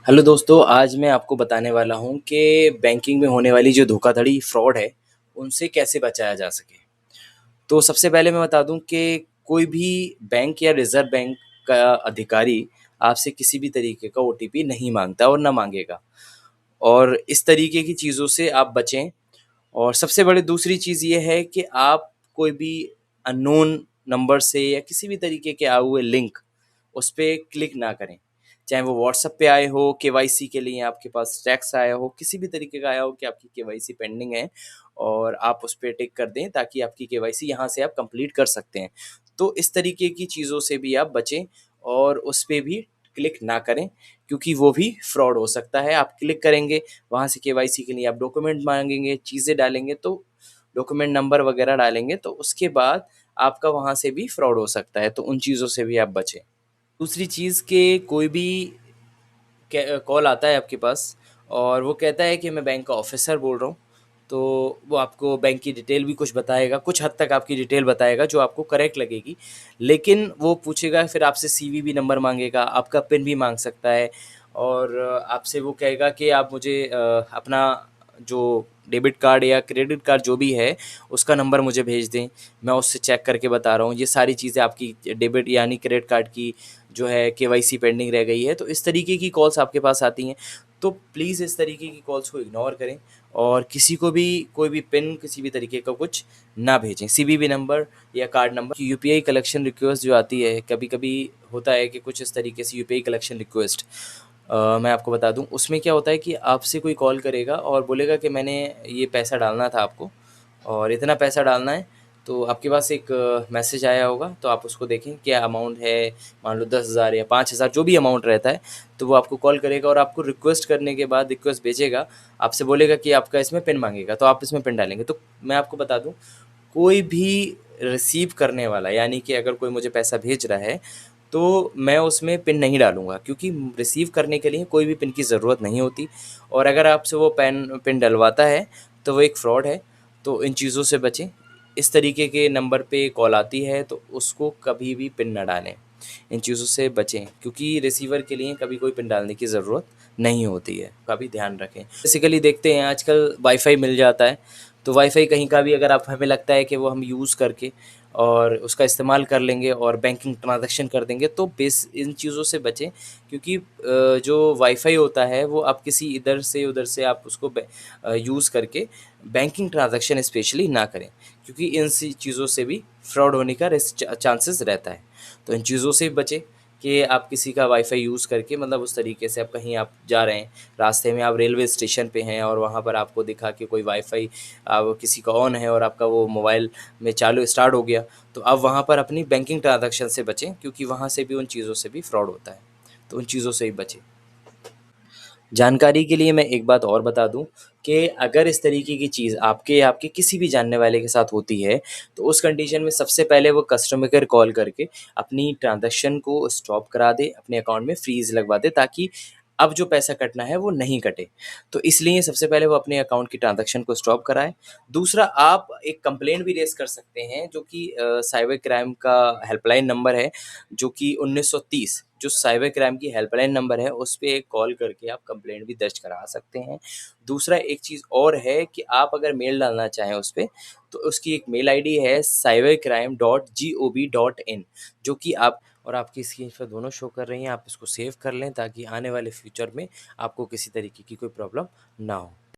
Hello दोस्तों, आज मैं आपको बताने वाला हूँ कि बैंकिंग में होने वाली जो धोखाधड़ी, फ्रॉड है, उनसे कैसे बचाया जा सके। तो सबसे पहले मैं बता दूँ कि कोई भी बैंक या रिज़र्व बैंक का अधिकारी आपसे किसी भी तरीके का ओटीपी नहीं माँगता और ना माँगेगा। और इस तरीके की चीज़ों से आप बचें। और सबसे बड़ी दूसरी चीज़ ये है कि आप कोई भी अननोन नंबर से या किसी भी तरीके के आए हुए लिंक उस पे क्लिक ना करें। चाहे वो व्हाट्सएप पे आए हो, केवाईसी के लिए आपके पास टेक्स्ट आया हो, किसी भी तरीके का आया हो कि आपकी केवाईसी पेंडिंग है और आप उस पे टिक कर दें ताकि आपकी केवाईसी यहाँ से आप कंप्लीट कर सकते हैं। तो इस तरीके की चीज़ों से भी आप बचें और उस पे भी क्लिक ना करें, क्योंकि वो भी फ्रॉड हो सकता है। आप क्लिक करेंगे, वहाँ से केवाईसी के लिए आप डॉक्यूमेंट माँगेंगे, चीज़ें डालेंगे, तो डॉक्यूमेंट नंबर वगैरह डालेंगे, तो उसके बाद आपका वहाँ से भी फ्रॉड हो सकता है, तो उन चीज़ों से भी आप बचें। दूसरी चीज़ कि कोई भी कॉल आता है आपके पास और वो कहता है कि मैं बैंक का ऑफिसर बोल रहा हूँ, तो वो आपको बैंक की डिटेल भी कुछ बताएगा, कुछ हद तक आपकी डिटेल बताएगा जो आपको करेक्ट लगेगी। लेकिन वो पूछेगा, फिर आपसे सीवीवी नंबर मांगेगा, आपका पिन भी मांग सकता है। और आपसे वो कहेगा कि आप मुझे अपना जो डेबिट कार्ड या क्रेडिट कार्ड जो भी है उसका नंबर मुझे भेज दें, मैं उससे चेक करके बता रहा हूँ। ये सारी चीज़ें आपकी डेबिट यानी क्रेडिट कार्ड की जो है केवाईसी पेंडिंग रह गई है। तो इस तरीके की कॉल्स आपके पास आती हैं, तो प्लीज़ इस तरीके की कॉल्स को इग्नोर करें और किसी को भी कोई भी पिन किसी भी तरीके का कुछ ना भेजें, सीवीवी नंबर या card number. UPI collection request जो आती है, कभी कभी होता है कि कुछ इस तरीके से यूपीआई कलेक्शन रिक्वेस्ट, मैं आपको बता दूं, उसमें क्या होता है कि आपसे कोई कॉल करेगा और बोलेगा कि मैंने ये पैसा डालना था आपको और इतना पैसा डालना है। तो आपके पास एक मैसेज आया होगा, तो आप उसको देखें क्या अमाउंट है। मान लो 10,000 या 5,000 जो भी अमाउंट रहता है, तो वो आपको कॉल करेगा और आपको रिक्वेस्ट करने के बाद रिक्वेस्ट भेजेगा, आपसे बोलेगा कि आपका इसमें पिन मांगेगा, तो आप इसमें पिन डालेंगे। तो मैं आपको बता दूं, कोई भी रिसीव करने वाला, यानी कि अगर कोई मुझे पैसा भेज रहा है तो मैं उसमें पिन नहीं डालूँगा, क्योंकि रिसीव करने के लिए कोई भी पिन की ज़रूरत नहीं होती। और अगर आपसे वो पिन डलवाता है तो वो एक फ्रॉड है। तो इन चीज़ों से बचें। इस तरीके के नंबर पे कॉल आती है तो उसको कभी भी पिन ना डालें। इन चीज़ों से बचें, क्योंकि रिसीवर के लिए कभी कोई पिन डालने की ज़रूरत नहीं होती है, का भी ध्यान रखें। बेसिकली देखते हैं आजकल वाईफ़ाई मिल जाता है, तो वाईफ़ाई कहीं का भी अगर आप हमें लगता है कि वो हम यूज़ करके और उसका इस्तेमाल कर लेंगे और बैंकिंग ट्रांज़ैक्शन कर देंगे, तो बेस इन चीज़ों से बचें। क्योंकि जो वाईफ़ाई होता है वो आप किसी इधर से उधर से आप उसको यूज़ करके बैंकिंग ट्रांज़ैक्शन स्पेशली ना करें, क्योंकि इन सी चीज़ों से भी फ्रॉड होने का चांसेस रहता है। तो इन चीज़ों से बचें कि आप किसी का वाईफ़ाई यूज़ करके, मतलब उस तरीके से आप कहीं आप जा रहे हैं, रास्ते में आप रेलवे स्टेशन पे हैं और वहाँ पर आपको दिखा कि कोई वाईफ़ाई किसी का ऑन है और आपका वो मोबाइल में चालू स्टार्ट हो गया, तो आप वहाँ पर अपनी बैंकिंग ट्रांज़ैक्शन से बचें, क्योंकि वहाँ से भी उन चीज़ों से भी फ्रॉड होता है। तो उन चीज़ों से ही बचें। जानकारी के लिए मैं एक बात और बता दूं कि अगर इस तरीके की चीज़ आपके या आपके किसी भी जानने वाले के साथ होती है, तो उस कंडीशन में सबसे पहले वो कस्टमर केयर कॉल करके अपनी ट्रांजैक्शन को स्टॉप करा दे, अपने अकाउंट में फ्रीज़ लगवा दे, ताकि अब जो पैसा कटना है वो नहीं कटे। तो इसलिए सबसे पहले वो अपने अकाउंट की ट्रांजैक्शन को स्टॉप कराएँ। दूसरा, आप एक कंप्लेंट भी रेज़ कर सकते हैं, जो कि साइबर क्राइम का हेल्पलाइन नंबर है, जो कि 1930, जो साइबर क्राइम की हेल्पलाइन नंबर है, उस पे एक कॉल करके आप कंप्लेंट भी दर्ज करा सकते हैं। दूसरा, एक चीज़ और है कि आप अगर मेल डालना चाहें उस पे, तो उसकी एक मेल आईडी है cybercrime.gov.in, जो कि आप और आपकी स्क्रीन पे दोनों शो कर रही हैं। आप इसको सेव कर लें ताकि आने वाले फ्यूचर में आपको किसी तरीके की कोई प्रॉब्लम ना हो।